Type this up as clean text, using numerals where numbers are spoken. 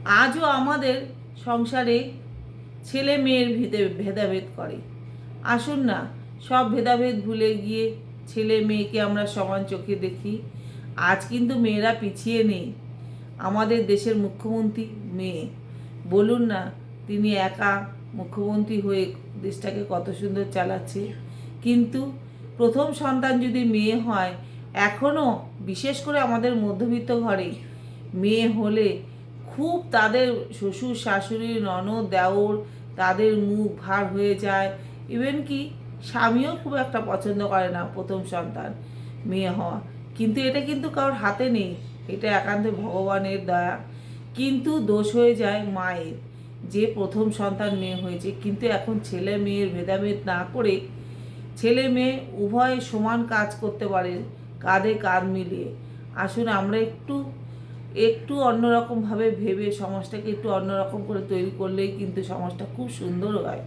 আজও আমাদের সংসারে ছেলে মেয়ের ভেদাভেদ করে। আসুন না, সব ভেদাভেদ ভুলে গিয়ে ছেলে মেয়েকে আমরা সমান চোখে দেখি। আজ কিন্তু মেয়েরা পিছিয়ে নেই। আমাদের দেশের মুখ্যমন্ত্রী মেয়ে, বলুন না, তিনি একা মুখ্যমন্ত্রী হয়ে দেশটাকে কত সুন্দর চালাচ্ছে। কিন্তু প্রথম সন্তান যদি মেয়ে হয়, এখনও বিশেষ করে আমাদের মধ্যবিত্ত ঘরে মেয়ে হলে খুব তাদের শ্বশুর শাশুড়ি ননদ দেওর তাদের মুখ ভার হয়ে যায়। ইভেন কি স্বামীও খুব একটা পছন্দ করে না প্রথম সন্তান মেয়ে হওয়া। কিন্তু এটা কিন্তু কারোর হাতে নেই, এটা একান্ত ভগবানের দয়া। কিন্তু দোষ হয়ে যায় মায়ের, যে প্রথম সন্তান মেয়ে হয়েছে। কিন্তু এখন ছেলে মেয়ের ভেদাভেদ না করে ছেলে মেয়ে উভয় সমান কাজ করতে পারে, কাঁধে কাঁধ মিলিয়ে। আসুন আমরা একটু একটু অন্যরকমভাবে ভেবে সমাজটাকে একটু অন্যরকম করে তৈরি করলেই কিন্তু সমাজটা খুব সুন্দর হয়।